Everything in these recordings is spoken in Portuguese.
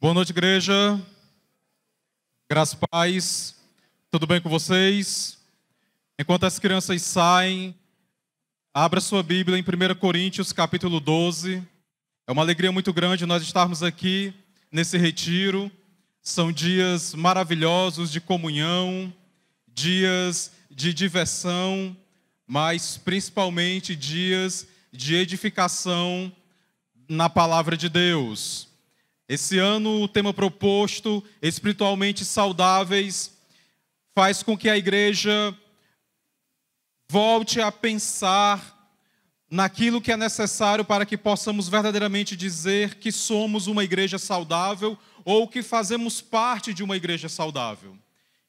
Boa noite, igreja. Graças e paz. Tudo bem com vocês? Enquanto as crianças saem, abra sua Bíblia em 1 Coríntios, capítulo 12. É uma alegria muito grande nós estarmos aqui nesse retiro. São dias maravilhosos de comunhão, dias de diversão, mas principalmente dias de edificação na palavra de Deus. Esse ano, o tema proposto, espiritualmente saudáveis, faz com que a igreja volte a pensar naquilo que é necessário para que possamos verdadeiramente dizer que somos uma igreja saudável ou que fazemos parte de uma igreja saudável.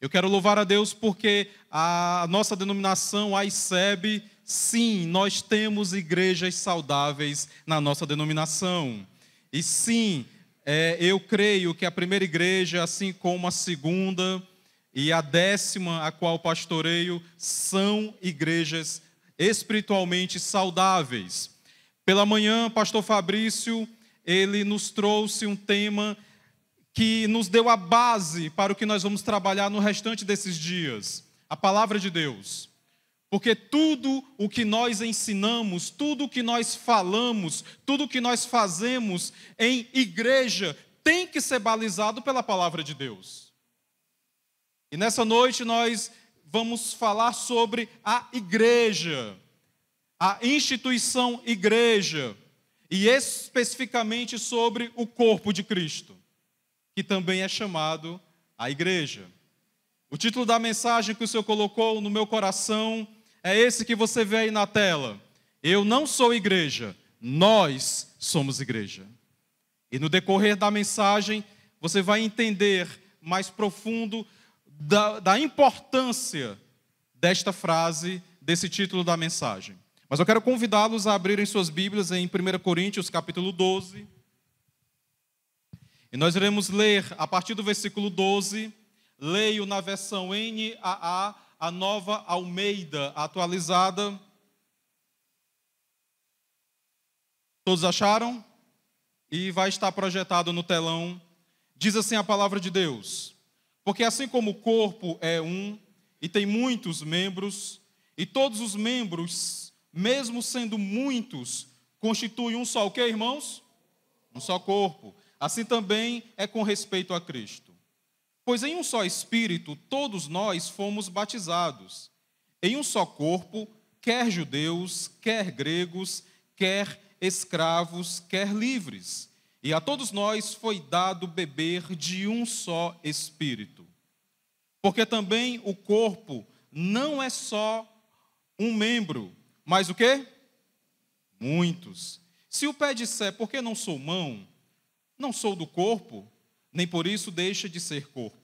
Eu quero louvar a Deus porque a nossa denominação, a ICEB, sim, nós temos igrejas saudáveis na nossa denominação. E sim, eu creio que a primeira igreja, assim como a segunda e a 10ª, a qual pastoreio, são igrejas espiritualmente saudáveis. Pela manhã, pastor Fabrício, ele nos trouxe um tema que nos deu a base para o que nós vamos trabalhar no restante desses dias, a palavra de Deus. Porque tudo o que nós ensinamos, tudo o que nós falamos, tudo o que nós fazemos em igreja tem que ser balizado pela palavra de Deus. E nessa noite nós vamos falar sobre a igreja, a instituição igreja, e especificamente sobre o corpo de Cristo, que também é chamado a igreja. O título da mensagem que o Senhor colocou no meu coração é esse que você vê aí na tela. Eu não sou igreja, nós somos igreja. E no decorrer da mensagem, você vai entender mais profundo da importância desta frase, desse título da mensagem. Mas eu quero convidá-los a abrirem suas Bíblias em 1 Coríntios, capítulo 12. E nós iremos ler a partir do versículo 12. Leio na versão NAA, a Nova Almeida atualizada. Todos acharam? E vai estar projetado no telão. Diz assim a palavra de Deus: porque assim como o corpo é um e tem muitos membros, e todos os membros, mesmo sendo muitos, constituem um só o quê, irmãos? Um só corpo. Assim também é com respeito a Cristo. Pois em um só Espírito todos nós fomos batizados, em um só corpo, quer judeus, quer gregos, quer escravos, quer livres. E a todos nós foi dado beber de um só Espírito. Porque também o corpo não é só um membro, mas o quê? Muitos. Se o pé disser, por que não sou mão? Não sou do corpo, nem por isso deixa de ser corpo.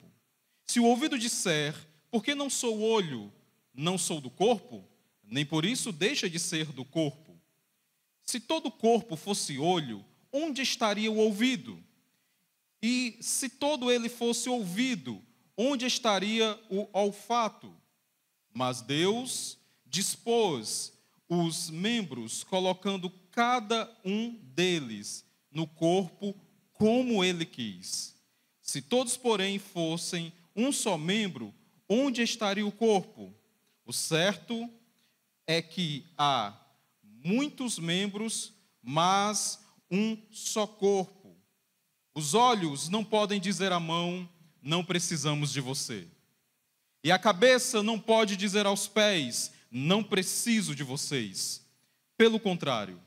Se o ouvido disser, por que não sou olho? Não sou do corpo, nem por isso deixa de ser do corpo. Se todo o corpo fosse olho, onde estaria o ouvido? E se todo ele fosse ouvido, onde estaria o olfato? Mas Deus dispôs os membros, colocando cada um deles no corpo como ele quis. Se todos, porém, fossem um só membro, onde estaria o corpo? O certo é que há muitos membros, mas um só corpo. Os olhos não podem dizer à mão, não precisamos de você. E a cabeça não pode dizer aos pés, não preciso de vocês. Pelo contrário,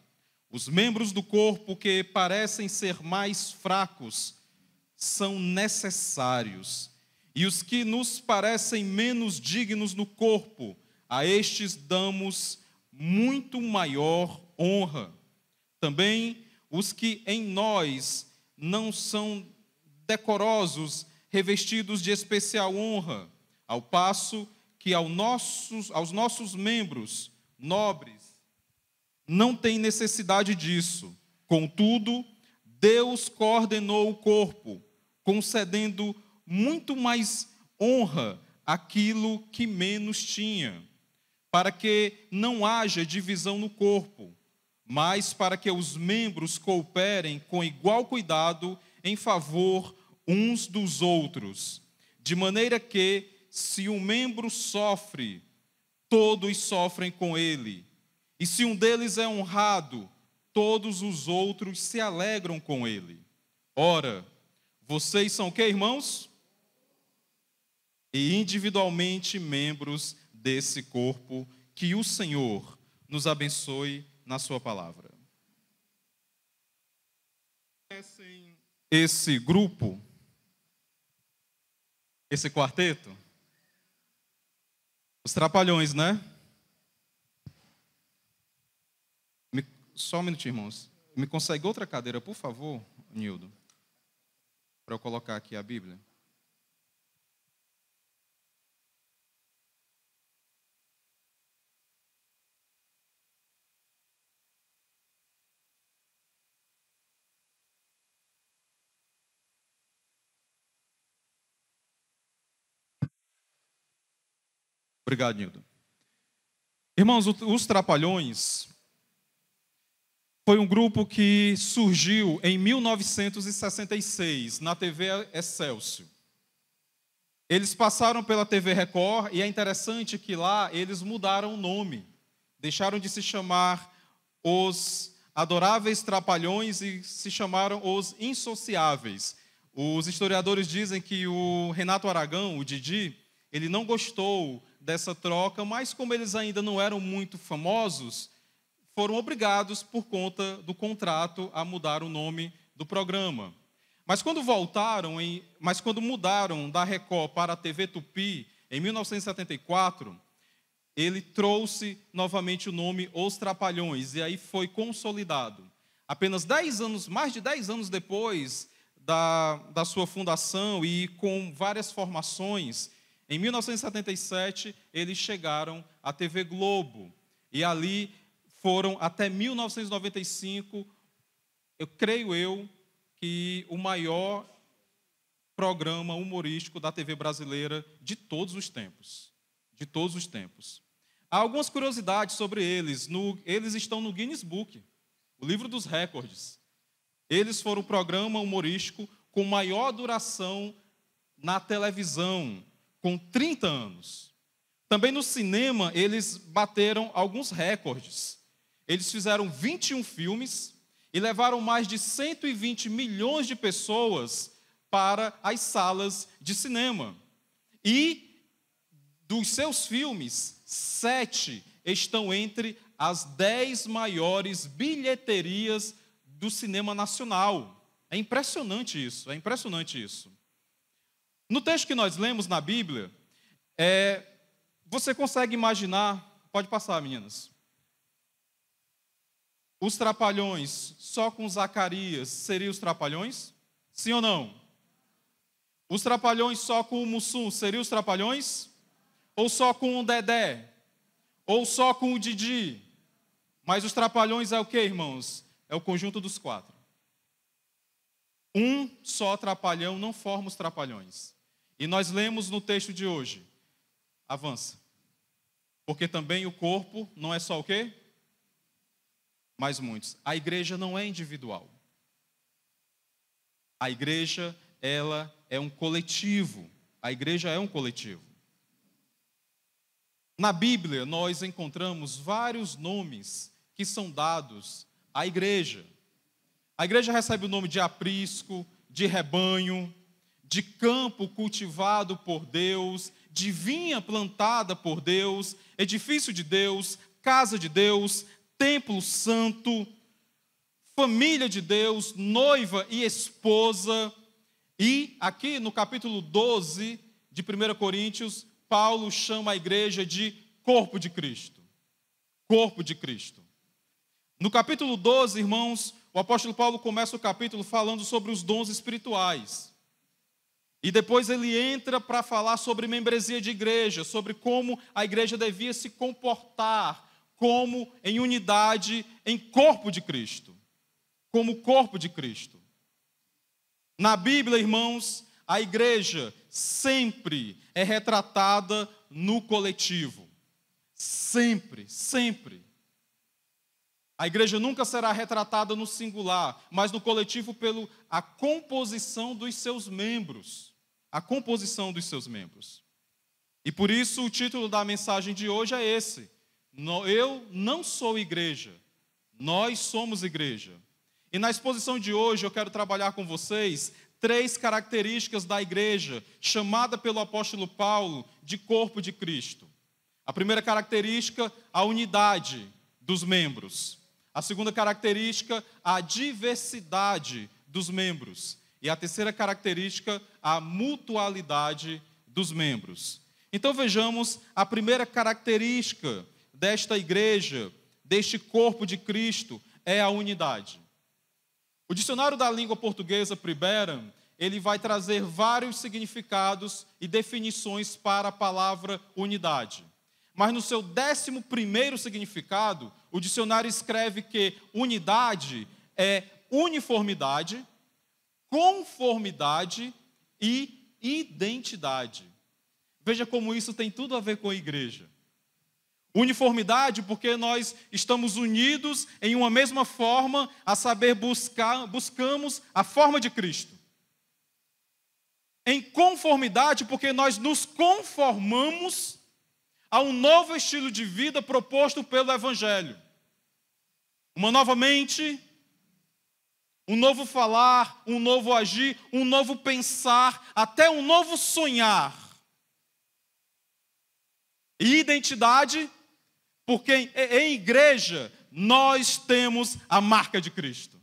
os membros do corpo que parecem ser mais fracos são necessários. E os que nos parecem menos dignos no corpo, a estes damos muito maior honra. Também os que em nós não são decorosos, revestidos de especial honra, ao passo que aos nossos membros nobres não tem necessidade disso. Contudo, Deus coordenou o corpo, concedendo muito mais honra àquilo que menos tinha, para que não haja divisão no corpo, mas para que os membros cooperem com igual cuidado em favor uns dos outros, de maneira que, se um membro sofre, todos sofrem com ele. E se um deles é honrado, todos os outros se alegram com ele. Ora, vocês são o quê, irmãos? E individualmente membros desse corpo. Que o Senhor nos abençoe na sua palavra. Esse grupo, esse quarteto, os Trapalhões, né? Só um minutinho, irmãos. Me consegue outra cadeira, por favor, Nildo? Para eu colocar aqui a Bíblia. Obrigado, Nildo. Irmãos, os Trapalhões foi um grupo que surgiu em 1966, na TV Excelsior. Eles passaram pela TV Record e é interessante que lá eles mudaram o nome. Deixaram de se chamar os Adoráveis Trapalhões e se chamaram os Insociáveis. Os historiadores dizem que o Renato Aragão, o Didi, ele não gostou dessa troca, mas como eles ainda não eram muito famosos, foram obrigados, por conta do contrato, a mudar o nome do programa. Mas quando mudaram da Record para a TV Tupi, em 1974, ele trouxe novamente o nome Os Trapalhões, e aí foi consolidado. Apenas 10 anos, mais de 10 anos depois da sua fundação e com várias formações, em 1977, eles chegaram à TV Globo. E ali foram até 1995, creio eu, que o maior programa humorístico da TV brasileira de todos os tempos. De todos os tempos. Há algumas curiosidades sobre eles. Eles estão no Guinness Book, o livro dos recordes. Eles foram o programa humorístico com maior duração na televisão, com 30 anos. Também no cinema, eles bateram alguns recordes. Eles fizeram 21 filmes e levaram mais de 120 milhões de pessoas para as salas de cinema. E dos seus filmes, 7 estão entre as 10 maiores bilheterias do cinema nacional. É impressionante isso, é impressionante isso. No texto que nós lemos na Bíblia, você consegue imaginar, pode passar, meninas, os Trapalhões só com Zacarias seriam os Trapalhões? Sim ou não? Os Trapalhões só com o Mussum seriam os Trapalhões? Ou só com o Dedé? Ou só com o Didi? Mas os Trapalhões é o quê, irmãos? É o conjunto dos 4. Um só Trapalhão não forma os Trapalhões. E nós lemos no texto de hoje. Avança. Porque também o corpo não é só o quê? Mas muitos. A igreja não é individual. A igreja, ela é um coletivo. A igreja é um coletivo. Na Bíblia, nós encontramos vários nomes que são dados à igreja. A igreja recebe o nome de aprisco, de rebanho, de campo cultivado por Deus, de vinha plantada por Deus, edifício de Deus, casa de Deus, templo santo, família de Deus, noiva e esposa. E aqui no capítulo 12 de 1 Coríntios, Paulo chama a igreja de corpo de Cristo. Corpo de Cristo. No capítulo 12, irmãos, o apóstolo Paulo começa o capítulo falando sobre os dons espirituais. E depois ele entra para falar sobre membresia de igreja, sobre como a igreja devia se comportar como em unidade, em corpo de Cristo. Como corpo de Cristo. Na Bíblia, irmãos, a igreja sempre é retratada no coletivo. Sempre, sempre. A igreja nunca será retratada no singular, mas no coletivo a composição dos seus membros. A composição dos seus membros. E por isso o título da mensagem de hoje é esse. Eu não sou igreja, nós somos igreja. E na exposição de hoje eu quero trabalhar com vocês 3 características da igreja, chamada pelo apóstolo Paulo de corpo de Cristo. A primeira característica, a unidade dos membros. A segunda característica, a diversidade dos membros. E a terceira característica, a mutualidade dos membros. Então vejamos a primeira característica desta igreja, deste corpo de Cristo, é a unidade. O dicionário da língua portuguesa, Priberam, ele vai trazer vários significados e definições para a palavra unidade. Mas no seu 11º significado, o dicionário escreve que unidade é uniformidade, conformidade e identidade. Veja como isso tem tudo a ver com a igreja. Uniformidade porque nós estamos unidos em uma mesma forma, a saber, buscamos a forma de Cristo. Em conformidade porque nós nos conformamos a um novo estilo de vida proposto pelo Evangelho. Uma nova mente, um novo falar, um novo agir, um novo pensar, até um novo sonhar. E identidade, porque em igreja nós temos a marca de Cristo.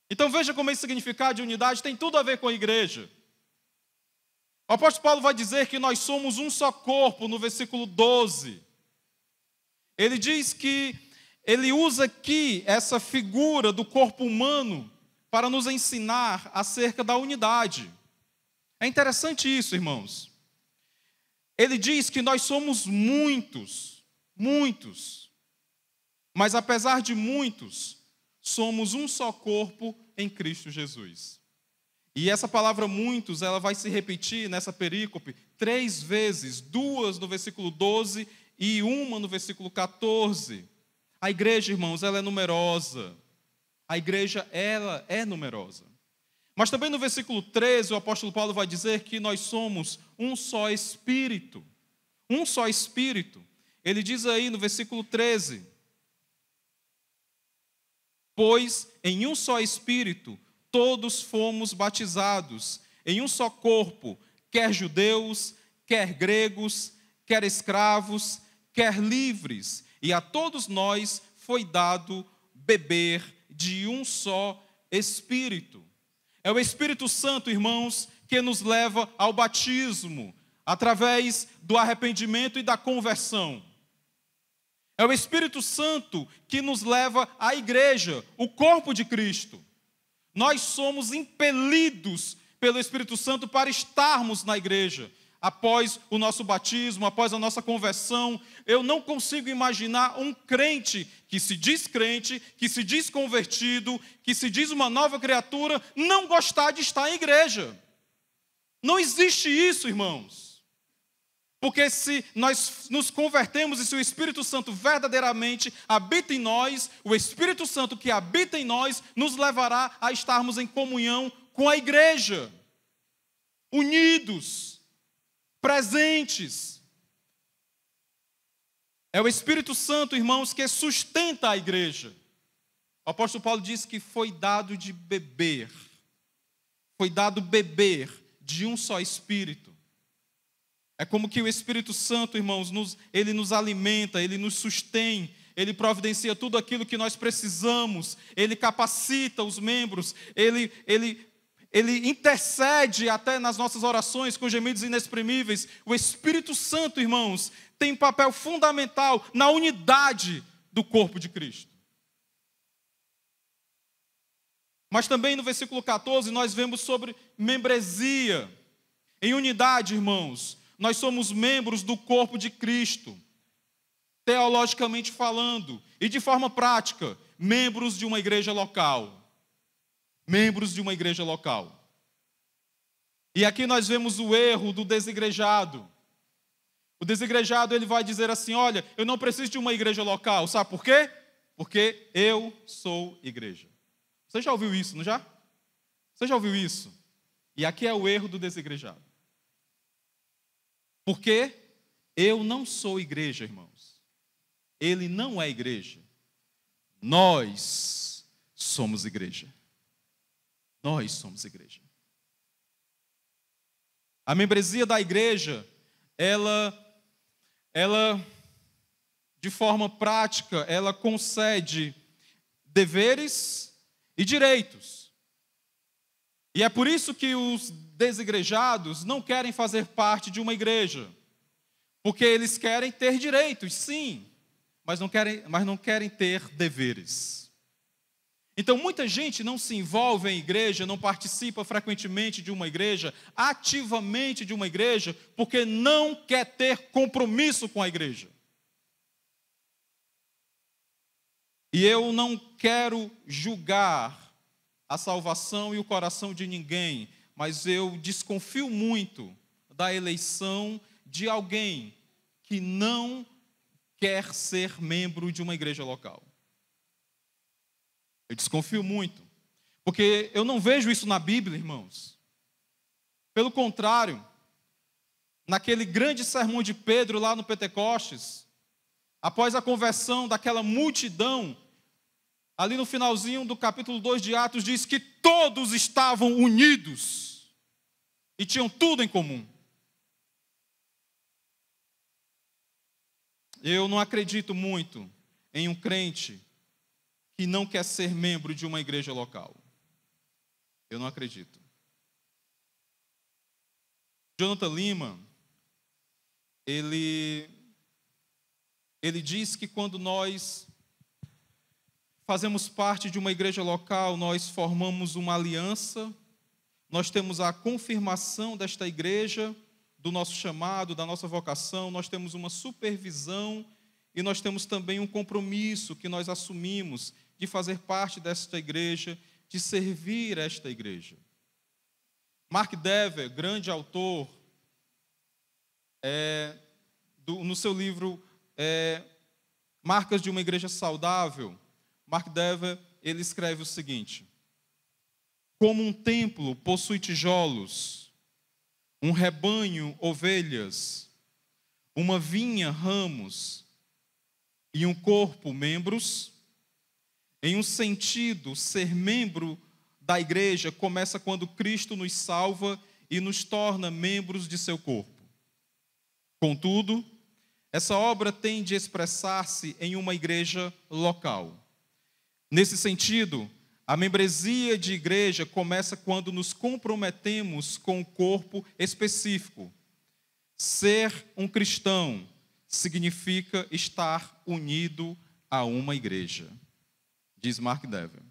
Então veja como esse significado de unidade tem tudo a ver com a igreja. O apóstolo Paulo vai dizer que nós somos um só corpo no versículo 12. Ele diz que ele usa aqui essa figura do corpo humano para nos ensinar acerca da unidade. É interessante isso, irmãos. Ele diz que nós somos muitos, mas apesar de muitos, somos um só corpo em Cristo Jesus. E essa palavra muitos, ela vai se repetir nessa perícope 3 vezes, 2 no versículo 12 e 1 no versículo 14. A igreja, irmãos, ela é numerosa. A igreja, ela é numerosa. Mas também no versículo 13, o apóstolo Paulo vai dizer que nós somos um só Espírito. Um só Espírito. Ele diz aí no versículo 13: pois em um só Espírito todos fomos batizados, em um só corpo, quer judeus, quer gregos, quer escravos, quer livres, e a todos nós foi dado beber de um só Espírito. É o Espírito Santo, irmãos, que nos leva ao batismo, através do arrependimento e da conversão. É o Espírito Santo que nos leva à igreja, o corpo de Cristo. Nós somos impelidos pelo Espírito Santo para estarmos na igreja. Após o nosso batismo, após a nossa conversão, eu não consigo imaginar um crente, que se diz convertido, que se diz uma nova criatura, não gostar de estar em igreja. Não existe isso, irmãos. Porque se nós nos convertemos e se o Espírito Santo verdadeiramente habita em nós, o Espírito Santo que habita em nós nos levará a estarmos em comunhão com a igreja, unidos, presentes. É o Espírito Santo, irmãos, que sustenta a igreja. O apóstolo Paulo diz que foi dado de beber. Foi dado beber de um só Espírito. É como que o Espírito Santo, irmãos, ele nos alimenta, ele nos sustém, ele providencia tudo aquilo que nós precisamos, ele capacita os membros, ele intercede até nas nossas orações com gemidos inexprimíveis. O Espírito Santo, irmãos, tem um papel fundamental na unidade do corpo de Cristo. Mas também no versículo 14 nós vemos sobre membresia. Em unidade, irmãos, nós somos membros do corpo de Cristo, teologicamente falando, e de forma prática, membros de uma igreja local. Membros de uma igreja local. E aqui nós vemos o erro do desigrejado. O desigrejado, ele vai dizer assim: olha, eu não preciso de uma igreja local. Sabe por quê? porque eu sou igreja. Você já ouviu isso, não já? Você já ouviu isso? E aqui é o erro do desigrejado. Porque eu não sou igreja, irmãos. Ele não é igreja. Nós somos igreja. Nós somos igreja. A membresia da igreja, ela de forma prática, ela concede deveres e direitos. E é por isso que os desigrejados não querem fazer parte de uma igreja. Porque eles querem ter direitos, sim, mas não querem ter deveres. Então, muita gente não se envolve em igreja, não participa frequentemente de uma igreja, ativamente de uma igreja, porque não quer ter compromisso com a igreja. E eu não quero julgar a salvação e o coração de ninguém, mas eu desconfio muito da eleição de alguém que não quer ser membro de uma igreja local. Eu desconfio muito, porque eu não vejo isso na Bíblia, irmãos. Pelo contrário, naquele grande sermão de Pedro lá no Pentecostes, após a conversão daquela multidão, ali no finalzinho do capítulo 2 de Atos, diz que todos estavam unidos e tinham tudo em comum. Eu não acredito muito em um crente que não quer ser membro de uma igreja local. Eu não acredito. Jonathan Lima, ele diz que quando nós fazemos parte de uma igreja local, nós formamos uma aliança, nós temos a confirmação desta igreja, do nosso chamado, da nossa vocação, nós temos uma supervisão e nós temos também um compromisso que nós assumimos de fazer parte desta igreja, de servir esta igreja. Mark Dever, grande autor, no seu livro Marcas de uma Igreja Saudável, Mark Dever, ele escreve o seguinte: como um templo possui tijolos, um rebanho, ovelhas, uma vinha, ramos, e um corpo, membros, em um sentido, ser membro da igreja começa quando Cristo nos salva e nos torna membros de seu corpo. Contudo, essa obra tem de expressar-se em uma igreja local. Nesse sentido, a membresia de igreja começa quando nos comprometemos com o corpo específico. Ser um cristão significa estar unido a uma igreja, diz Mark Dever.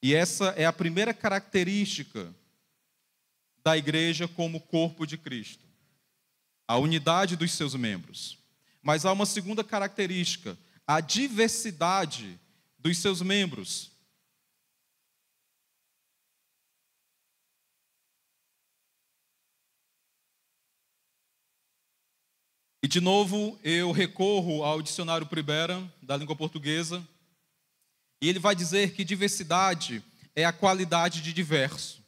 E essa é a primeira característica da igreja como corpo de Cristo, a unidade dos seus membros. Mas há uma segunda característica, a diversidade dos seus membros. E de novo eu recorro ao dicionário Primera da língua portuguesa, e ele vai dizer que diversidade é a qualidade de diverso.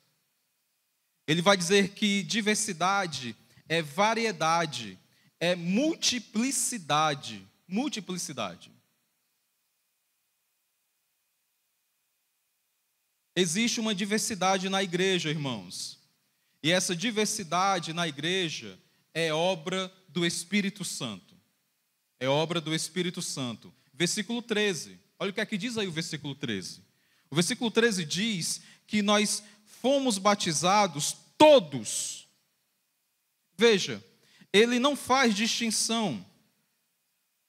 Ele vai dizer que diversidade é variedade, é multiplicidade. Multiplicidade. Existe uma diversidade na igreja, irmãos. E essa diversidade na igreja é obra do Espírito Santo. É obra do Espírito Santo. Versículo 13. Olha o que é que diz aí o versículo 13. O versículo 13 diz que nós fomos batizados todos. Veja, ele não faz distinção.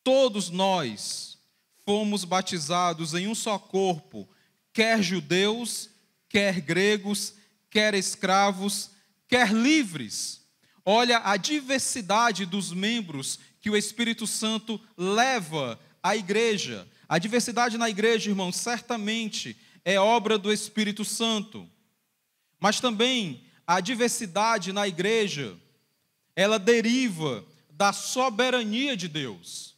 Todos nós fomos batizados em um só corpo, quer judeus, quer gregos, quer escravos, quer livres. Olha a diversidade dos membros que o Espírito Santo leva à igreja. A diversidade na igreja, irmãos, certamente é obra do Espírito Santo. Mas também a diversidade na igreja, ela deriva da soberania de Deus.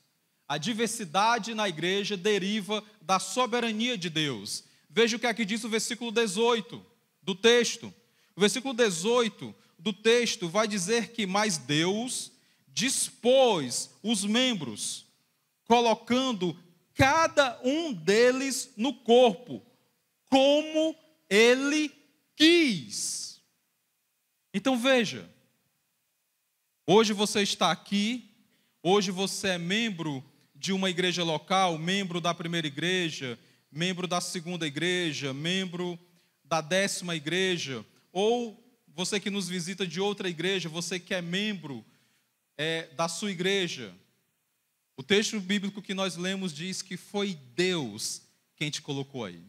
A diversidade na igreja deriva da soberania de Deus. Veja o que aqui diz o versículo 18 do texto. O versículo 18 do texto vai dizer que mais Deus dispôs os membros, colocando cada um deles no corpo, como Ele quis. Então veja, hoje você está aqui, hoje você é membro de uma igreja local, membro da primeira igreja, membro da segunda igreja, membro da 10ª igreja, ou você que nos visita de outra igreja, você que é membro da sua igreja. O texto bíblico que nós lemos diz que foi Deus quem te colocou aí.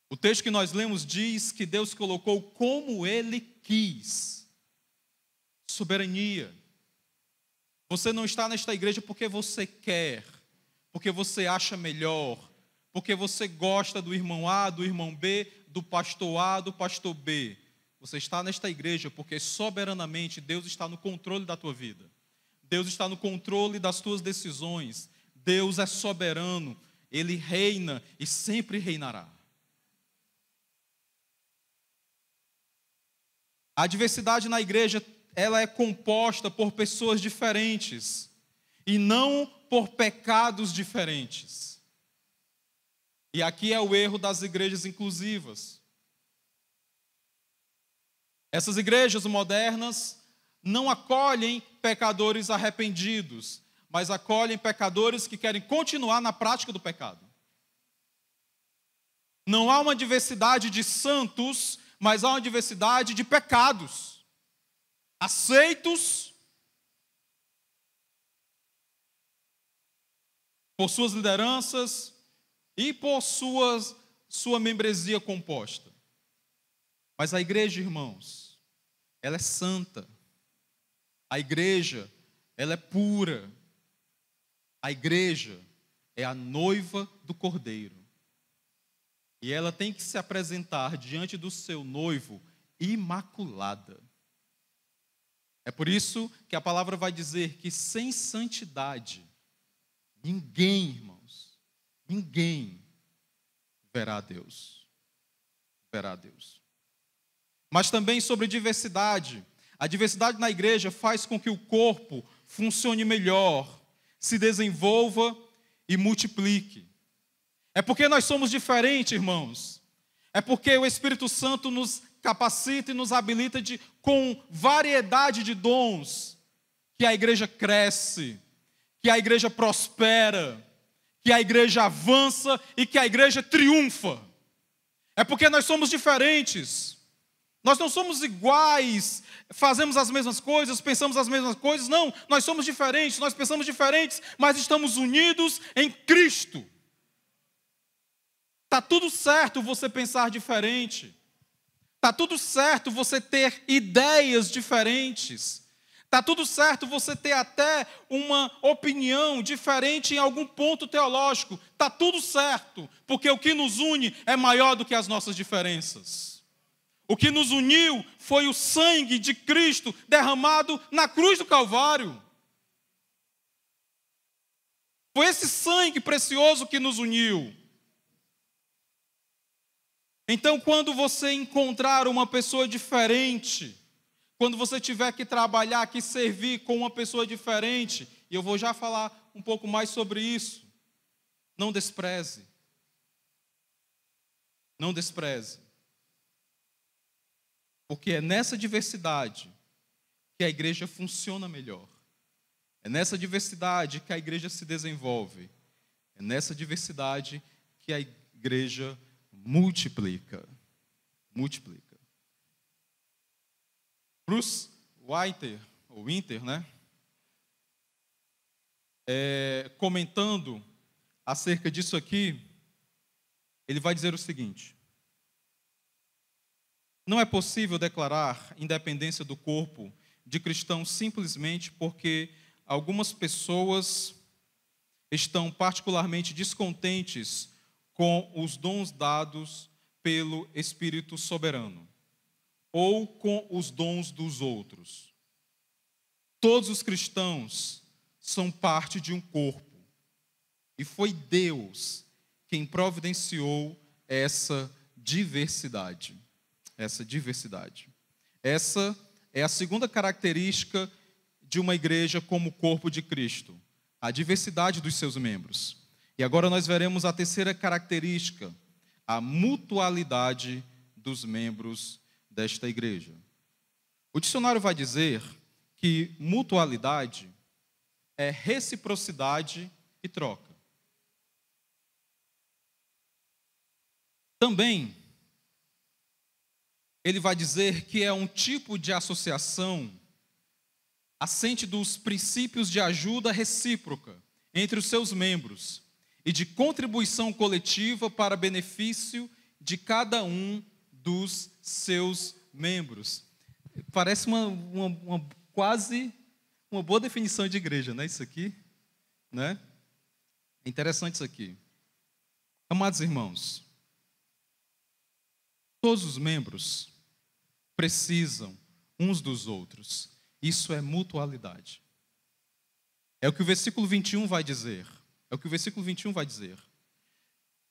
O texto que nós lemos diz que Deus colocou como Ele quis. Soberania. Você não está nesta igreja porque você quer, porque você acha melhor, porque você gosta do irmão A, do irmão B, do pastor A, do pastor B. Você está nesta igreja porque soberanamente Deus está no controle da tua vida. Deus está no controle das tuas decisões. Deus é soberano, Ele reina e sempre reinará. A diversidade na igreja, ela é composta por pessoas diferentes e não por pecados diferentes. E aqui é o erro das igrejas inclusivas. Essas igrejas modernas não acolhem pecadores arrependidos, mas acolhem pecadores que querem continuar na prática do pecado. Não há uma diversidade de santos, mas há uma diversidade de pecados, aceitos por suas lideranças e por sua membresia composta. Mas a igreja, irmãos, ela é santa. A igreja, ela é pura. A igreja é a noiva do Cordeiro. E ela tem que se apresentar diante do seu noivo imaculada. É por isso que a palavra vai dizer que sem santidade, ninguém, irmãos, ninguém verá a Deus. Verá a Deus. Mas também sobre diversidade. A diversidade na igreja faz com que o corpo funcione melhor, se desenvolva e multiplique. É porque nós somos diferentes, irmãos. É porque o Espírito Santo nos capacita e nos habilita com variedade de dons, que a igreja cresce, que a igreja prospera, que a igreja avança e que a igreja triunfa. É porque nós somos diferentes. Nós não somos iguais, fazemos as mesmas coisas, pensamos as mesmas coisas. Não, nós somos diferentes, nós pensamos diferentes, mas estamos unidos em Cristo. Está tudo certo você pensar diferente. Está tudo certo você ter ideias diferentes. Está tudo certo você ter até uma opinião diferente em algum ponto teológico. Está tudo certo, porque o que nos une é maior do que as nossas diferenças. O que nos uniu foi o sangue de Cristo derramado na cruz do Calvário. Foi esse sangue precioso que nos uniu. Então, quando você encontrar uma pessoa diferente, quando você tiver que trabalhar, que servir com uma pessoa diferente, e eu vou já falar um pouco mais sobre isso, não despreze. Não despreze. Porque é nessa diversidade que a igreja funciona melhor. É nessa diversidade que a igreja se desenvolve. É nessa diversidade que a igreja multiplica. Multiplica. Bruce Winter, né? Comentando acerca disso aqui, ele vai dizer o seguinte: não é possível declarar independência do corpo de cristãos simplesmente porque algumas pessoas estão particularmente descontentes com os dons dados pelo Espírito soberano, ou com os dons dos outros. Todos os cristãos são parte de um corpo. E foi Deus quem providenciou essa diversidade. Essa diversidade. Essa é a segunda característica de uma igreja como corpo de Cristo, a diversidade dos seus membros. E agora nós veremos a terceira característica, a mutualidade dos membros desta igreja. O dicionário vai dizer que mutualidade é reciprocidade e troca. Também, ele vai dizer que é um tipo de associação assente dos princípios de ajuda recíproca entre os seus membros e de contribuição coletiva para benefício de cada um dos seus membros. Parece quase uma boa definição de igreja, né? Isso aqui, né? É interessante isso aqui. Amados irmãos, todos os membros precisam uns dos outros. Isso é mutualidade. É o que o versículo 21 vai dizer. É o que o versículo 21 vai dizer.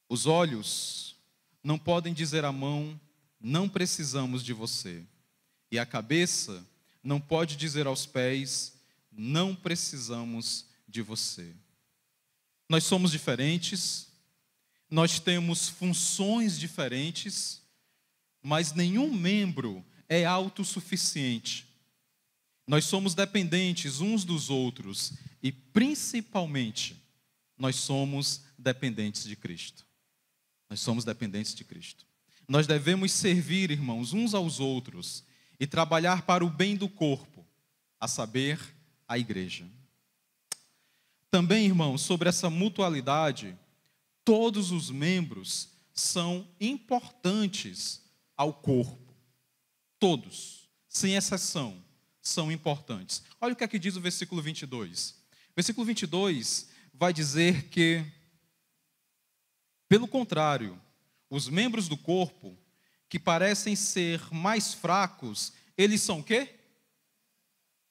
Os olhos não podem dizer à mão, não precisamos de você. E a cabeça não pode dizer aos pés, não precisamos de você. Nós somos diferentes, nós temos funções diferentes, mas nenhum membro é autossuficiente. Nós somos dependentes uns dos outros e, principalmente, nós somos dependentes de Cristo. Nós somos dependentes de Cristo. Nós devemos servir, irmãos, uns aos outros e trabalhar para o bem do corpo, a saber, a igreja. Também, irmãos, sobre essa mutualidade, todos os membros são importantes ao corpo. Todos, sem exceção, são importantes. Olha o que é que diz o versículo 22. O versículo 22 vai dizer que, pelo contrário, os membros do corpo que parecem ser mais fracos, eles são o quê?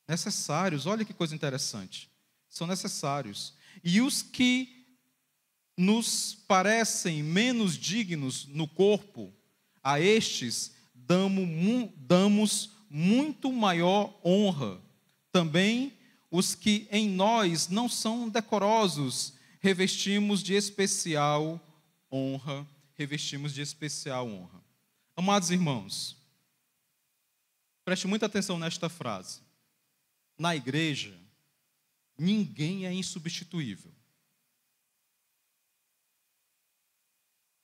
Necessários. Olha que coisa interessante. São necessários. E os que nos parecem menos dignos no corpo, a estes damos muito maior honra. Também os que em nós não são decorosos, revestimos de especial honra. Revestimos de especial honra. Amados irmãos, preste muita atenção nesta frase. Na igreja, ninguém é insubstituível.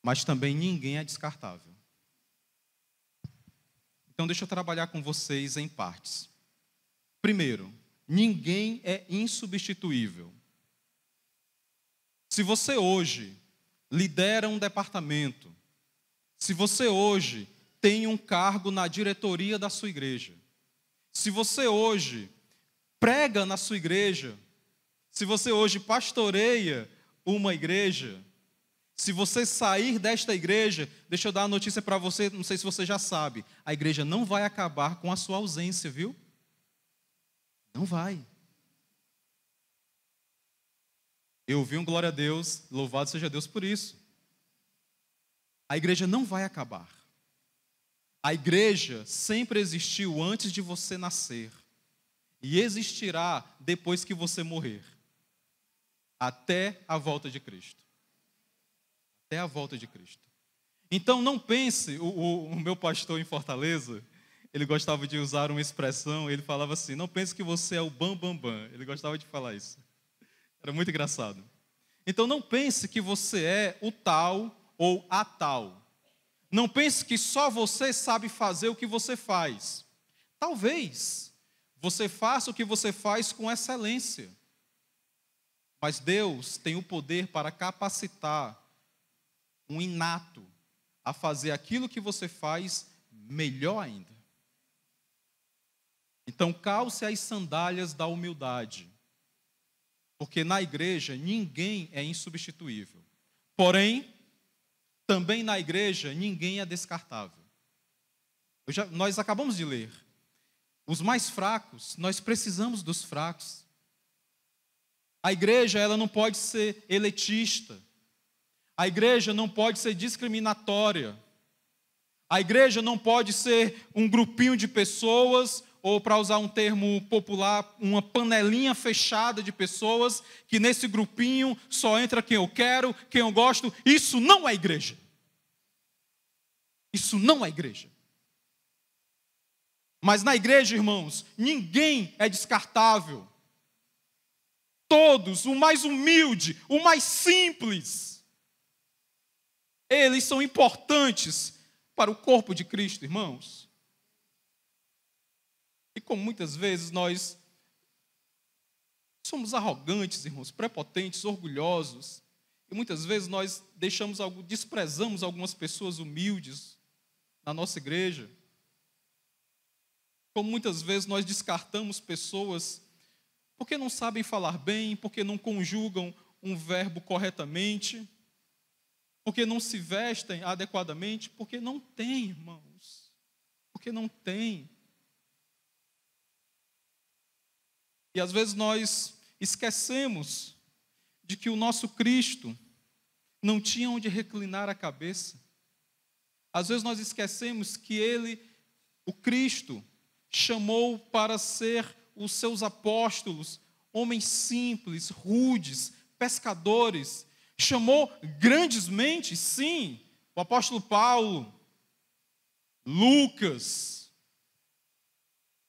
Mas também ninguém é descartável. Então, deixa eu trabalhar com vocês em partes. Primeiro, ninguém é insubstituível. Se você hoje lidera um departamento, se você hoje tem um cargo na diretoria da sua igreja, se você hoje prega na sua igreja, se você hoje pastoreia uma igreja, se você sair desta igreja, deixa eu dar uma notícia para você, não sei se você já sabe, a igreja não vai acabar com a sua ausência, viu? Não vai. Eu ouvi um glória a Deus, louvado seja Deus por isso. A igreja não vai acabar. A igreja sempre existiu antes de você nascer e existirá depois que você morrer, até a volta de Cristo. Até a volta de Cristo. Então não pense, o meu pastor em Fortaleza, ele gostava de usar uma expressão, ele falava assim, não pense que você é o bam, bam, bam. Ele gostava de falar isso. Era muito engraçado. Então não pense que você é o tal ou a tal. Não pense que só você sabe fazer o que você faz. Talvez você faça o que você faz com excelência. Mas Deus tem o poder para capacitar um inato a fazer aquilo que você faz melhor ainda. Então, calce as sandálias da humildade, porque na igreja ninguém é insubstituível. Porém, também na igreja ninguém é descartável. Nós acabamos de ler. Os mais fracos, nós precisamos dos fracos. A igreja, ela não pode ser elitista. A igreja não pode ser discriminatória. A igreja não pode ser um grupinho de pessoas, ou, para usar um termo popular, uma panelinha fechada de pessoas, que nesse grupinho só entra quem eu quero, quem eu gosto. Isso não é igreja. Isso não é igreja. Mas na igreja, irmãos, ninguém é descartável. Todos, o mais humilde, o mais simples, eles são importantes para o corpo de Cristo, irmãos. E como muitas vezes nós somos arrogantes, irmãos, prepotentes, orgulhosos, e muitas vezes nós desprezamos algumas pessoas humildes na nossa igreja. Como muitas vezes nós descartamos pessoas porque não sabem falar bem, porque não conjugam um verbo corretamente, porque não se vestem adequadamente, porque não tem, irmãos. Porque não tem. E às vezes nós esquecemos de que o nosso Cristo não tinha onde reclinar a cabeça. Às vezes nós esquecemos que Ele, o Cristo, chamou para ser os seus apóstolos, homens simples, rudes, pescadores. Chamou grandes mentes, sim, o apóstolo Paulo, Lucas,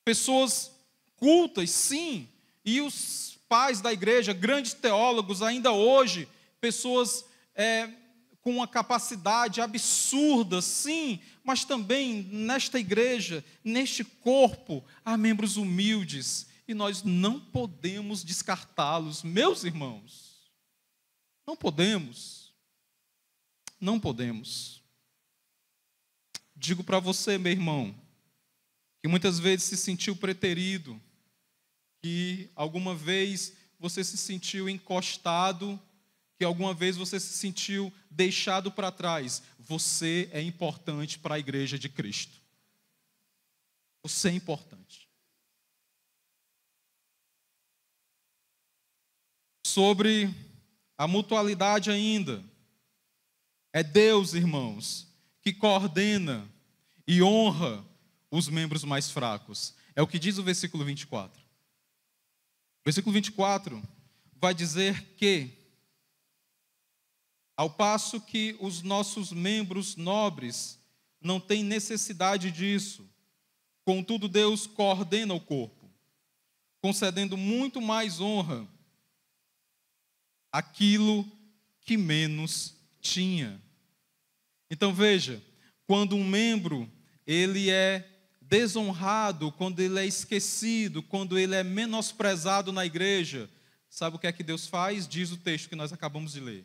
pessoas cultas, sim, e os pais da igreja, grandes teólogos ainda hoje, pessoas com uma capacidade absurda, sim, mas também nesta igreja, neste corpo, há membros humildes, e nós não podemos descartá-los, meus irmãos. Não podemos. Não podemos. Digo para você, meu irmão, que muitas vezes se sentiu preterido, que alguma vez você se sentiu encostado, que alguma vez você se sentiu deixado para trás. Você é importante para a igreja de Cristo. Você é importante. Sobre a mutualidade ainda. É Deus, irmãos, que coordena e honra os membros mais fracos. É o que diz o versículo 24. O versículo 24 vai dizer que, ao passo que os nossos membros nobres não têm necessidade disso, contudo Deus coordena o corpo, concedendo muito mais honra àquilo que menos tinha. Então veja, quando um membro ele é desonrado, quando ele é esquecido, quando ele é menosprezado na igreja, sabe o que é que Deus faz? Diz o texto que nós acabamos de ler.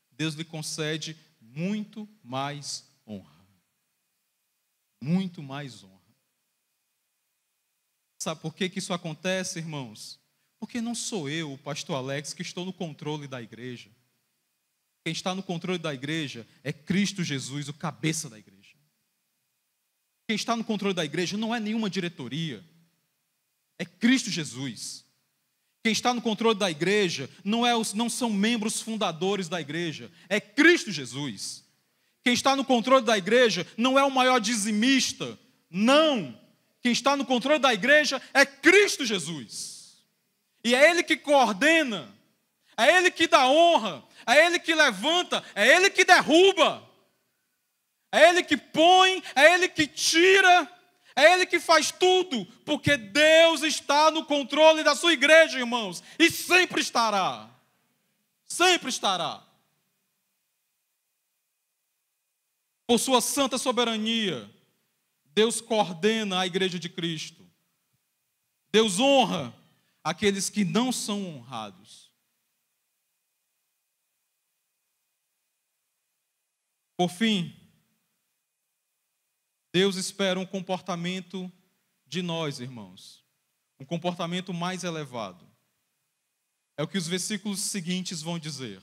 Deus lhe concede muito mais honra. Muito mais honra. Sabe por que isso acontece, irmãos? Porque não sou eu, o pastor Alex, que estou no controle da igreja. Quem está no controle da igreja é Cristo Jesus, o cabeça da igreja. Quem está no controle da igreja não é nenhuma diretoria, é Cristo Jesus. Quem está no controle da igreja não são membros fundadores da igreja, é Cristo Jesus. Quem está no controle da igreja não é o maior dizimista, não. Quem está no controle da igreja é Cristo Jesus. E é Ele que coordena, é Ele que dá honra, é Ele que levanta, é Ele que derruba, é Ele que põe, é Ele que tira, é Ele que faz tudo, porque Deus está no controle da sua igreja, irmãos, e sempre estará, sempre estará. Por sua santa soberania, Deus coordena a igreja de Cristo. Deus honra aqueles que não são honrados. Por fim, Deus espera um comportamento de nós, irmãos. Um comportamento mais elevado. É o que os versículos seguintes vão dizer.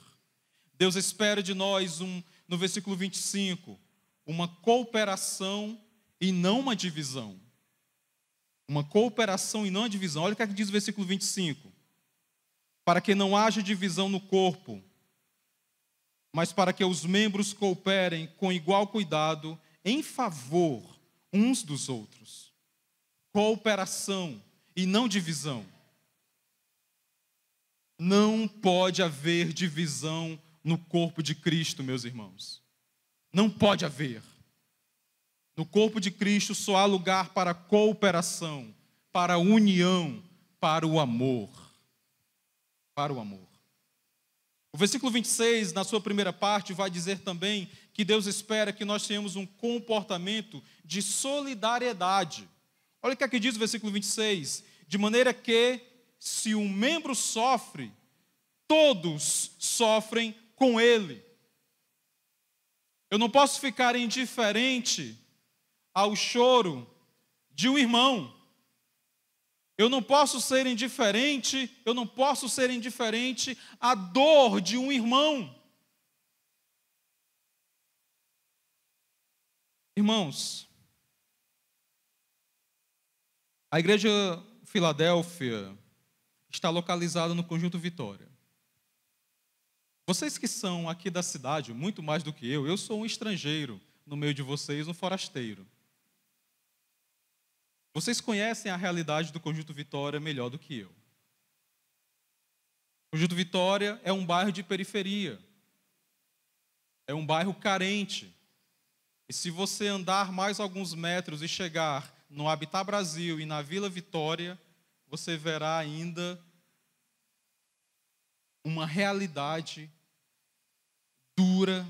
Deus espera de nós, no versículo 25, uma cooperação e não uma divisão. Uma cooperação e não uma divisão. Olha o que diz o versículo 25. para que não haja divisão no corpo, mas para que os membros cooperem com igual cuidado em favor uns dos outros. Cooperação e não divisão. Não pode haver divisão no corpo de Cristo, meus irmãos. Não pode haver. No corpo de Cristo só há lugar para cooperação, para união, para o amor. Para o amor. O versículo 26, na sua primeira parte, vai dizer também que Deus espera que nós tenhamos um comportamento de solidariedade. Olha o que aqui diz o versículo 26. De maneira que, se um membro sofre, todos sofrem com ele. Eu não posso ficar indiferente ao choro de um irmão. Eu não posso ser indiferente à dor de um irmão. Irmãos, a igreja Filadélfia está localizada no Conjunto Vitória. Vocês que são aqui da cidade, muito mais do que eu sou um estrangeiro no meio de vocês, um forasteiro. Vocês conhecem a realidade do Conjunto Vitória melhor do que eu. O Conjunto Vitória é um bairro de periferia. É um bairro carente. E se você andar mais alguns metros e chegar no Habitat Brasil e na Vila Vitória, você verá ainda uma realidade dura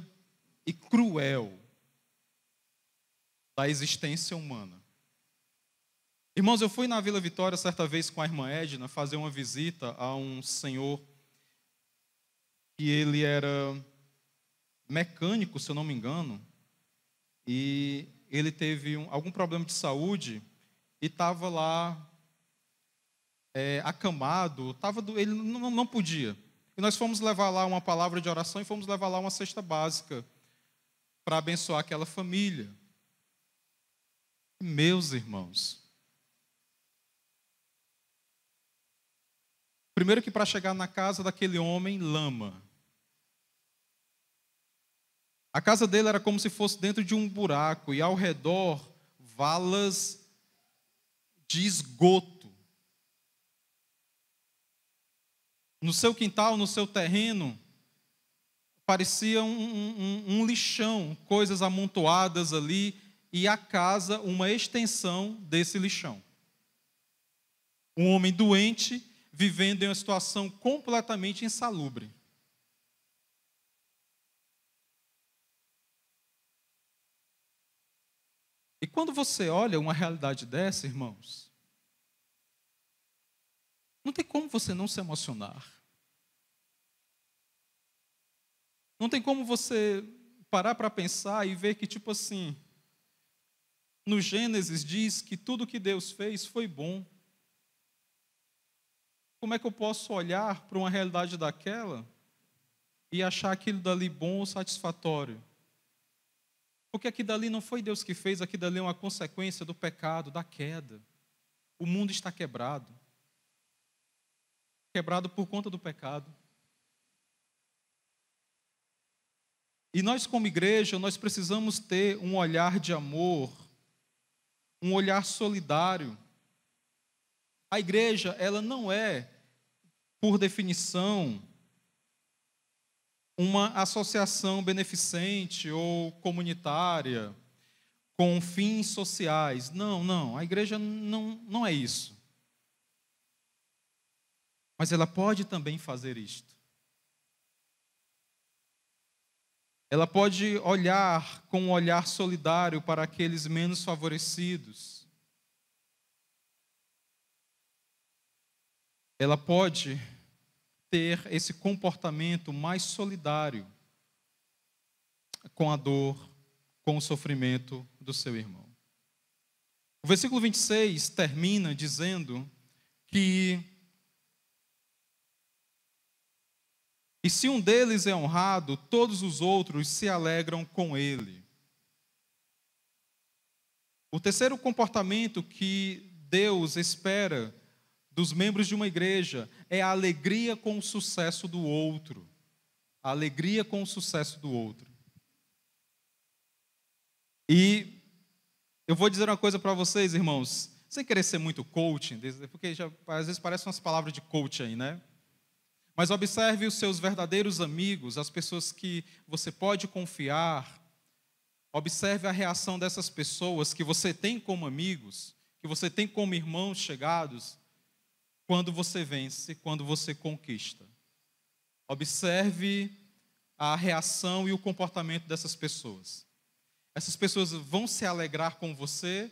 e cruel da existência humana. Irmãos, eu fui na Vila Vitória certa vez com a irmã Edna fazer uma visita a um senhor que ele era mecânico, se eu não me engano, e ele teve algum problema de saúde e estava lá acamado, ele não podia. E nós fomos levar lá uma palavra de oração e fomos levar lá uma cesta básica para abençoar aquela família. Meus irmãos, primeiro que para chegar na casa daquele homem, lama. A casa dele era como se fosse dentro de um buraco e ao redor valas de esgoto. No seu quintal, no seu terreno, parecia um lixão, coisas amontoadas ali, e a casa uma extensão desse lixão. Um homem doente vivendo em uma situação completamente insalubre. E quando você olha uma realidade dessa, irmãos, não tem como você não se emocionar. Não tem como você parar para pensar e ver que, tipo assim, no Gênesis diz que tudo que Deus fez foi bom. Como é que eu posso olhar para uma realidade daquela e achar aquilo dali bom ou satisfatório? Porque aquilo dali não foi Deus que fez, aquilo dali é uma consequência do pecado, da queda. O mundo está quebrado. Quebrado por conta do pecado. E nós, como igreja, nós precisamos ter um olhar de amor, um olhar solidário. A igreja, ela não é, por definição, uma associação beneficente ou comunitária com fins sociais. Não, a igreja não é isso. Mas ela pode também fazer isto. Ela pode olhar com um olhar solidário para aqueles menos favorecidos. Ela pode ter esse comportamento mais solidário com a dor, com o sofrimento do seu irmão. O versículo 26 termina dizendo que e se um deles é honrado, todos os outros se alegram com ele. O terceiro comportamento que Deus espera dos membros de uma igreja é a alegria com o sucesso do outro. A alegria com o sucesso do outro. E eu vou dizer uma coisa para vocês, irmãos, sem querer ser muito coaching, porque às vezes parecem umas palavras de coaching aí, né? Mas observe os seus verdadeiros amigos, as pessoas que você pode confiar. Observe a reação dessas pessoas que você tem como amigos, que você tem como irmãos chegados, quando você vence, quando você conquista. Observe a reação e o comportamento dessas pessoas. Essas pessoas vão se alegrar com você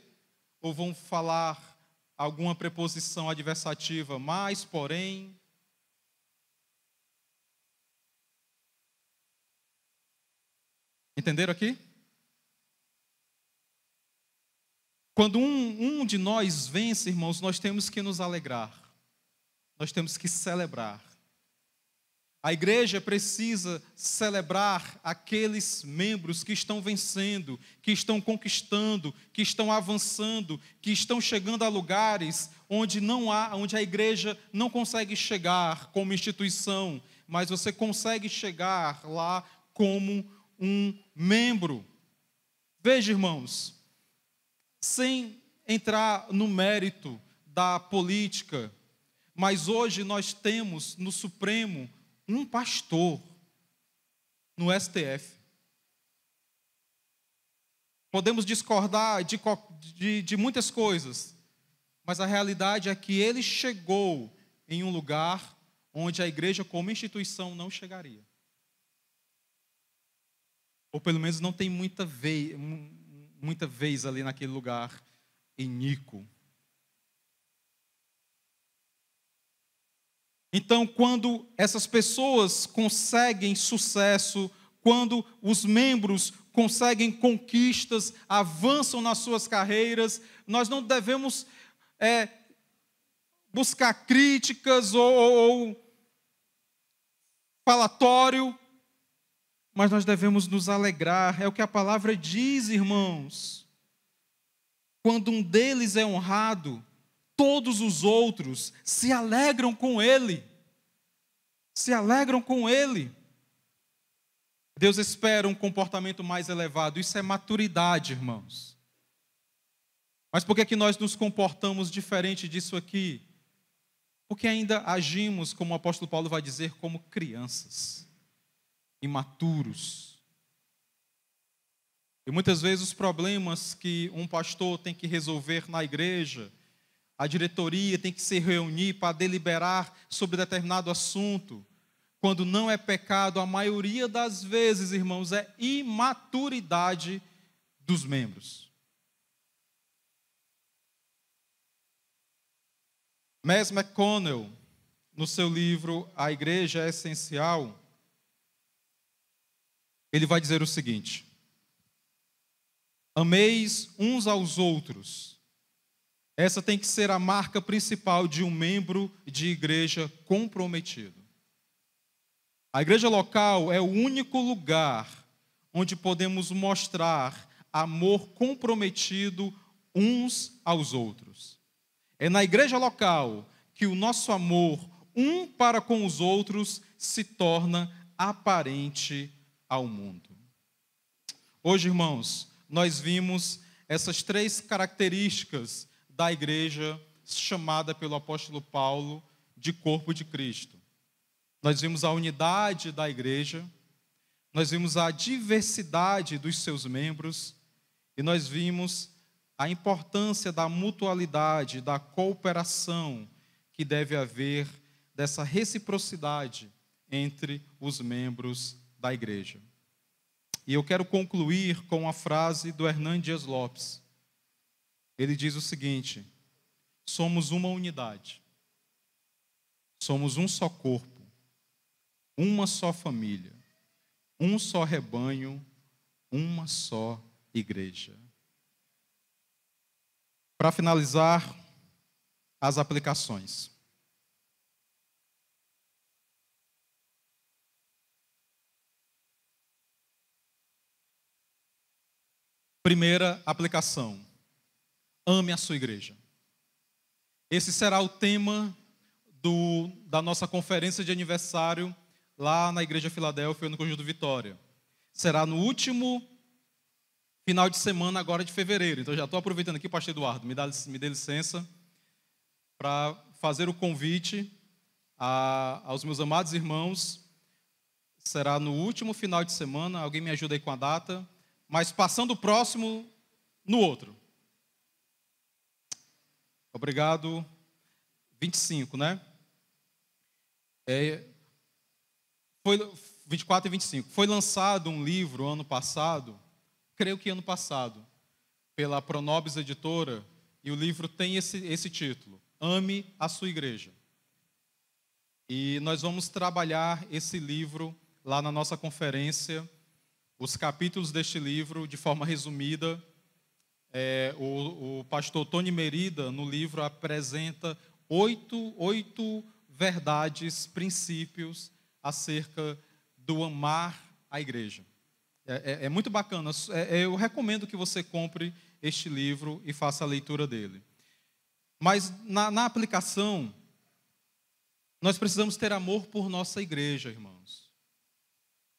ou vão falar alguma preposição adversativa, mas, porém. Entenderam aqui? Quando um de nós vence, irmãos, nós temos que nos alegrar. Nós temos que celebrar. A igreja precisa celebrar aqueles membros que estão vencendo, que estão conquistando, que estão avançando, que estão chegando a lugares onde a igreja não consegue chegar como instituição, mas você consegue chegar lá como um membro. Veja, irmãos, sem entrar no mérito da política, mas hoje nós temos no Supremo um pastor no STF. Podemos discordar de muitas coisas, mas a realidade é que ele chegou em um lugar onde a igreja como instituição não chegaria. Ou pelo menos não tem muita vez ali naquele lugar iníquo. Então, quando essas pessoas conseguem sucesso, quando os membros conseguem conquistas, avançam nas suas carreiras, nós não devemos buscar críticas ou falatório, mas nós devemos nos alegrar. É o que a palavra diz, irmãos. Quando um deles é honrado, todos os outros se alegram com ele. Se alegram com ele. Deus espera um comportamento mais elevado. Isso é maturidade, irmãos. Mas por que que nós nos comportamos diferente disso aqui? Porque ainda agimos, como o apóstolo Paulo vai dizer, como crianças, imaturos. E muitas vezes os problemas que um pastor tem que resolver na igreja, a diretoria tem que se reunir para deliberar sobre determinado assunto. Quando não é pecado, a maioria das vezes, irmãos, é imaturidade dos membros. Mess McConnell, no seu livro A Igreja é Essencial, ele vai dizer o seguinte: ameis uns aos outros. Essa tem que ser a marca principal de um membro de igreja comprometido. A igreja local é o único lugar onde podemos mostrar amor comprometido uns aos outros. É na igreja local que o nosso amor um para com os outros se torna aparente ao mundo. Hoje, irmãos, nós vimos essas 3 características da igreja chamada pelo apóstolo Paulo de corpo de Cristo. Nós vimos a unidade da igreja, nós vimos a diversidade dos seus membros e nós vimos a importância da mutualidade, da cooperação que deve haver, dessa reciprocidade entre os membros da igreja. E eu quero concluir com a frase do Hernán Dias Lopes. Ele diz o seguinte: somos uma unidade, somos um só corpo, uma só família, um só rebanho, uma só igreja. Para finalizar, as aplicações. Primeira aplicação: ame a sua igreja. Esse será o tema da nossa conferência de aniversário lá na Igreja Filadélfia, no Conjunto Vitória. Será no último final de semana agora de fevereiro. Então já estou aproveitando aqui, pastor Eduardo, me dê licença para fazer o convite aos meus amados irmãos. Será no último final de semana, alguém me ajuda aí com a data, mas passando o próximo no outro. Obrigado. 25, né? Foi 24 e 25. Foi lançado um livro ano passado, creio que ano passado, pela Pronobis Editora, e o livro tem esse título: Ame a sua igreja. E nós vamos trabalhar esse livro lá na nossa conferência, os capítulos deste livro de forma resumida. O pastor Tony Merida, no livro, apresenta oito verdades, princípios acerca do amar a igreja. É muito bacana. Eu recomendo que você compre este livro e faça a leitura dele. Mas na aplicação, nós precisamos ter amor por nossa igreja, irmãos.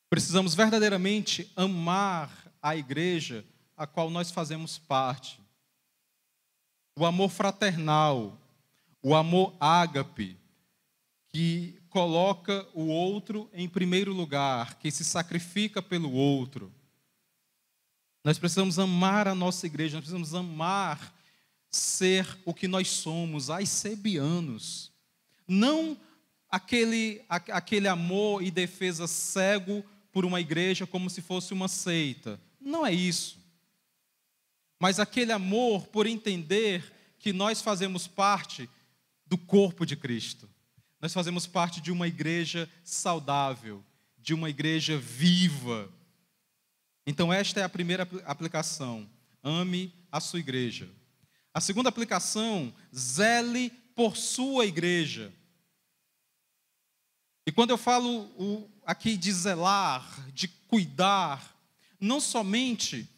Precisamos verdadeiramente amar a igreja a qual nós fazemos parte. O amor fraternal, o amor ágape, que coloca o outro em primeiro lugar, que se sacrifica pelo outro. Nós precisamos amar a nossa igreja, nós precisamos amar ser o que nós somos, aicebianos. Não aquele amor e defesa cego por uma igreja como se fosse uma seita. Não é isso. Mas aquele amor por entender que nós fazemos parte do corpo de Cristo. Nós fazemos parte de uma igreja saudável, de uma igreja viva. Então esta é a primeira aplicação. Ame a sua igreja. A segunda aplicação, zele por sua igreja. E quando eu falo aqui de zelar, de cuidar, não somente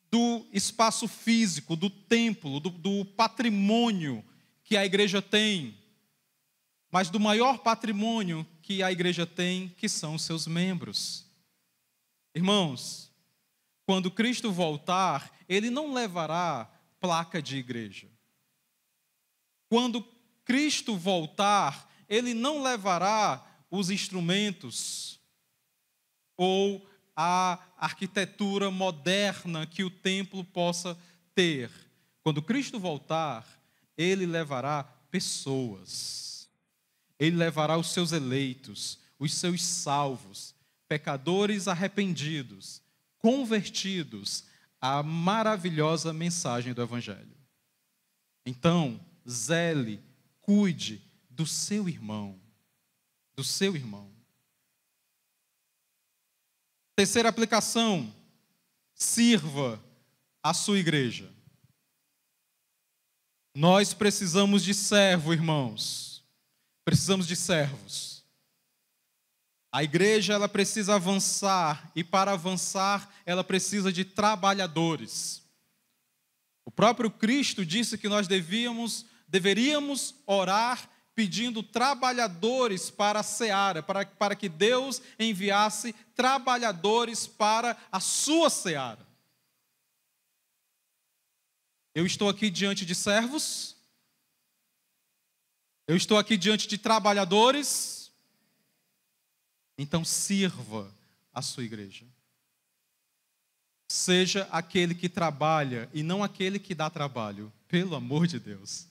do espaço físico, do templo, do patrimônio que a igreja tem, mas do maior patrimônio que a igreja tem, que são os seus membros. Irmãos, quando Cristo voltar, Ele não levará placa de igreja. Quando Cristo voltar, Ele não levará os instrumentos ou a arquitetura moderna que o templo possa ter. Quando Cristo voltar, Ele levará pessoas. Ele levará os seus eleitos, os seus salvos, pecadores arrependidos, convertidos à maravilhosa mensagem do Evangelho. Então, zele, cuide do seu irmão, do seu irmão. Terceira aplicação, sirva a sua igreja. Nós precisamos de servo, irmãos. Precisamos de servos. A igreja, ela precisa avançar, e para avançar, ela precisa de trabalhadores. O próprio Cristo disse que nós deveríamos orar pedindo trabalhadores para a seara, para que Deus enviasse trabalhadores para a sua seara. Eu estou aqui diante de servos? Eu estou aqui diante de trabalhadores? Então sirva a sua igreja. Seja aquele que trabalha e não aquele que dá trabalho, pelo amor de Deus.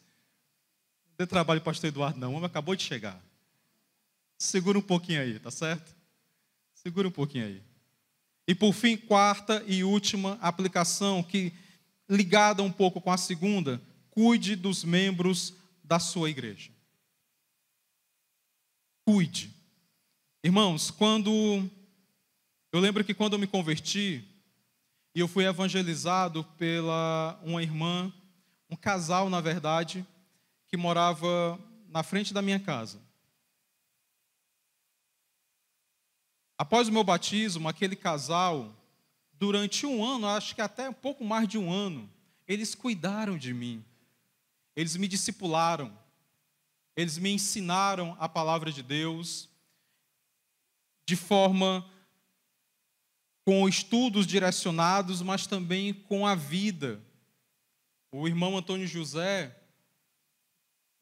Não dê trabalho para o pastor Eduardo, não, o homem acabou de chegar. Segura um pouquinho aí, tá certo? Segura um pouquinho aí. E por fim, quarta e última aplicação, que ligada um pouco com a segunda, cuide dos membros da sua igreja. Cuide. Irmãos, eu lembro que quando eu me converti, e eu fui evangelizado pela uma irmã, um casal, na verdade, que morava na frente da minha casa. Após o meu batismo, aquele casal, durante um ano, acho que até um pouco mais de um ano, eles cuidaram de mim. eles me discipularam, eles me ensinaram a palavra de Deus de forma com estudos direcionados, mas também com a vida. O irmão Antônio José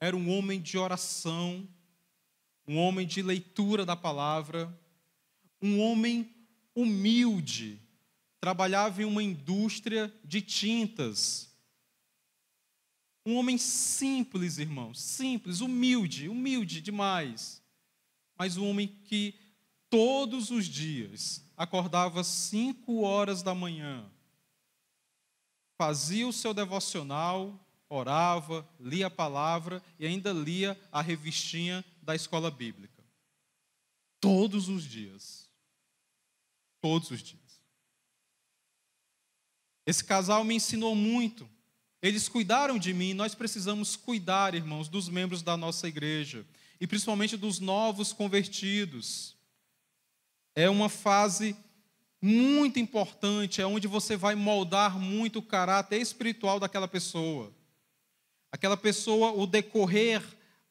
era um homem de oração, um homem de leitura da palavra, um homem humilde, trabalhava em uma indústria de tintas. Um homem simples, irmãos, simples, humilde demais. Mas um homem que todos os dias acordava 5 horas da manhã, fazia o seu devocional, orava, lia a palavra e ainda lia a revistinha da escola bíblica. Todos os dias. Todos os dias. Esse casal me ensinou muito. Eles cuidaram de mim. Nós precisamos cuidar, irmãos, dos membros da nossa igreja. E principalmente dos novos convertidos. É uma fase muito importante, é onde você vai moldar muito o caráter espiritual daquela pessoa. Aquela pessoa, o decorrer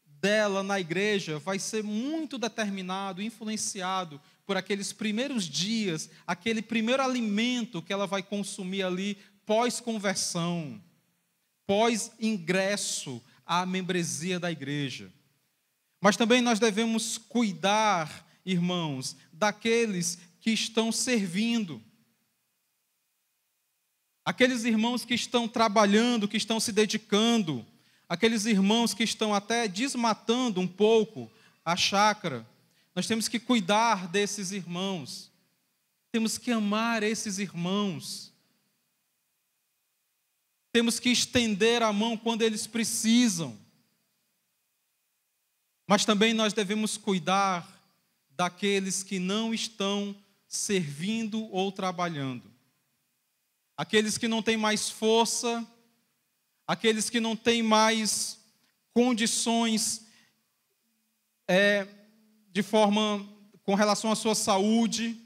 dela na igreja vai ser muito determinado, influenciado por aqueles primeiros dias, aquele primeiro alimento que ela vai consumir ali pós-conversão, pós-ingresso à membresia da igreja. Mas também nós devemos cuidar, irmãos, daqueles que estão servindo. Aqueles irmãos que estão trabalhando, que estão se dedicando, aqueles irmãos que estão até desmatando um pouco a chácara. Nós temos que cuidar desses irmãos. Temos que amar esses irmãos. Temos que estender a mão quando eles precisam. Mas também nós devemos cuidar daqueles que não estão servindo ou trabalhando. Aqueles que não têm mais força, aqueles que não têm mais condições de forma com relação à sua saúde,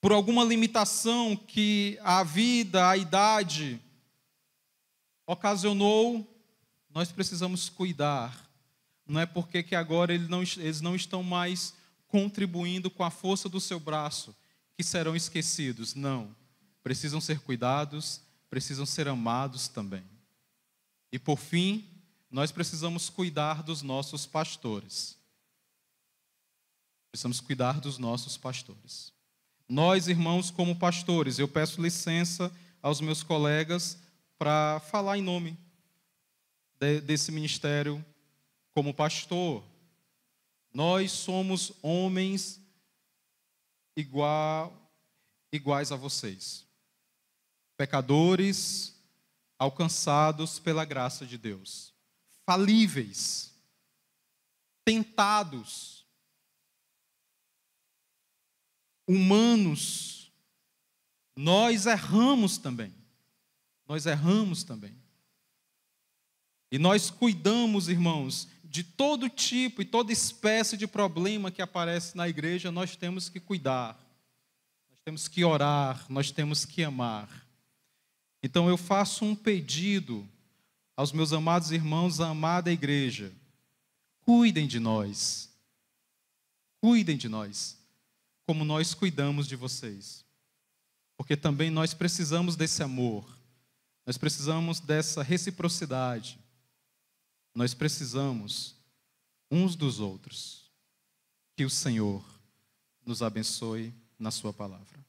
por alguma limitação que a vida, a idade ocasionou, nós precisamos cuidar. Não é porque que agora eles não estão mais contribuindo com a força do seu braço que serão esquecidos. Não. Precisam ser cuidados, precisam ser amados também. E por fim, nós precisamos cuidar dos nossos pastores. Precisamos cuidar dos nossos pastores. Nós, irmãos, como pastores, eu peço licença aos meus colegas para falar em nome desse ministério como pastor. Nós somos homens iguais a vocês. Pecadores alcançados pela graça de Deus. Falíveis. Tentados. Humanos. Nós erramos também. Nós erramos também. E nós cuidamos, irmãos, de todo tipo e toda espécie de problema que aparece na igreja, nós temos que cuidar. Nós temos que orar, nós temos que amar. Então eu faço um pedido aos meus amados irmãos, à amada igreja. Cuidem de nós. Cuidem de nós, como nós cuidamos de vocês. Porque também nós precisamos desse amor. Nós precisamos dessa reciprocidade. Nós precisamos uns dos outros. Que o Senhor nos abençoe na sua palavra.